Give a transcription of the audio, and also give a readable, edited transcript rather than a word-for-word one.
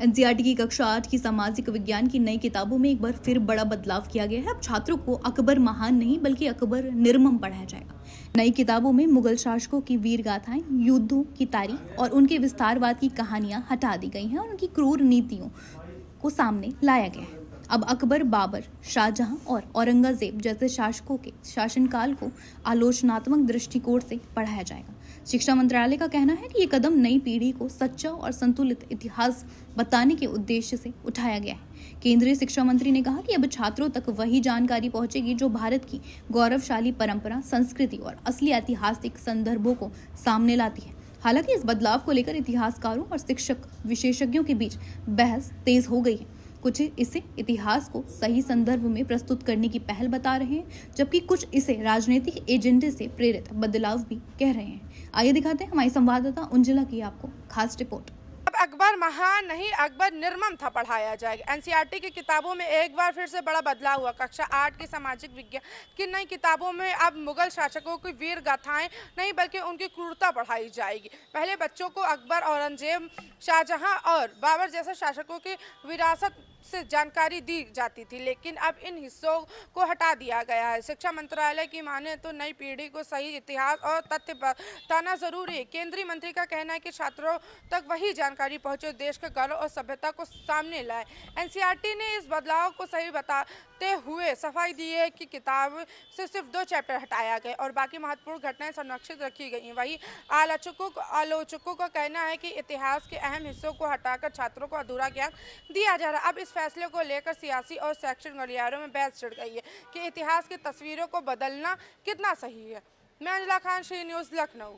NCERT की कक्षा 8 की सामाजिक विज्ञान की नई किताबों में एक बार फिर बड़ा बदलाव किया गया है। अब छात्रों को अकबर महान नहीं बल्कि अकबर निर्मम पढ़ाया जाएगा। नई किताबों में मुगल शासकों की वीर गाथाएं, युद्धों की तारीख और उनके विस्तारवाद की कहानियां हटा दी गई हैं और उनकी क्रूर नीतियों को सामने लाया गया है। अब अकबर, बाबर, शाहजहां और औरंगजेब जैसे शासकों के शासनकाल को आलोचनात्मक दृष्टिकोण से पढ़ाया जाएगा। शिक्षा मंत्रालय का कहना है कि ये कदम नई पीढ़ी को सच्चा और संतुलित इतिहास बताने के उद्देश्य से उठाया गया है। केंद्रीय शिक्षा मंत्री ने कहा कि अब छात्रों तक वही जानकारी पहुंचेगी जो भारत की गौरवशाली परंपरा, संस्कृति और असली ऐतिहासिक संदर्भों को सामने लाती है। हालांकि इस बदलाव को लेकर इतिहासकारों और शिक्षक विशेषज्ञों के बीच बहस तेज हो गई है। कुछ इसे इतिहास को सही संदर्भ में प्रस्तुत करने की पहल बता रहे हैं, जबकि कुछ इसे राजनीतिक एजेंडे से प्रेरित बदलाव भी कह रहे हैं। आइए दिखाते हैं हमारी संवाददाता उंजिला की आपको खास रिपोर्ट। अब अकबर महान नहीं, अकबर निर्मम था पढ़ाया जाएगा। एनसीईआरटी की किताबों में एक बार फिर से बड़ा बदलाव हुआ। कक्षा 8 की सामाजिक विज्ञान की नई किताबों में अब मुगल शासकों की वीर गाथाएं नहीं बल्कि उनकी क्रूरता पढ़ाई जाएगी। पहले बच्चों को अकबर, औरंगजेब, शाहजहां और बाबर जैसे शासकों की विरासत से जानकारी दी जाती थी, लेकिन अब इन हिस्सों को हटा दिया गया है। शिक्षा मंत्रालय की माने तो नई पीढ़ी को सही इतिहास और तथ्य बताना जरूरी है। केंद्रीय मंत्री का कहना है कि छात्रों तक वही जानकारी पहुंचे देश के गौरव और सभ्यता को सामने लाए। एनसीईआरटी ने इस बदलाव को सही बताते हुए सफाई दी है कि किताब से सिर्फ 2 चैप्टर हटाया गए और बाकी महत्वपूर्ण घटनाएं संरक्षित रखी गई। वहीं आलोचकों का कहना है कि इतिहास के अहम हिस्सों को हटाकर छात्रों को अधूरा ज्ञान दिया जा रहा है। अब इस फैसले को लेकर सियासी और शैक्षणिक गलियारों में बहस छिड़ गई है कि इतिहास की तस्वीरों को बदलना कितना सही है। मैं अंजिला खान, श्री न्यूज़, लखनऊ।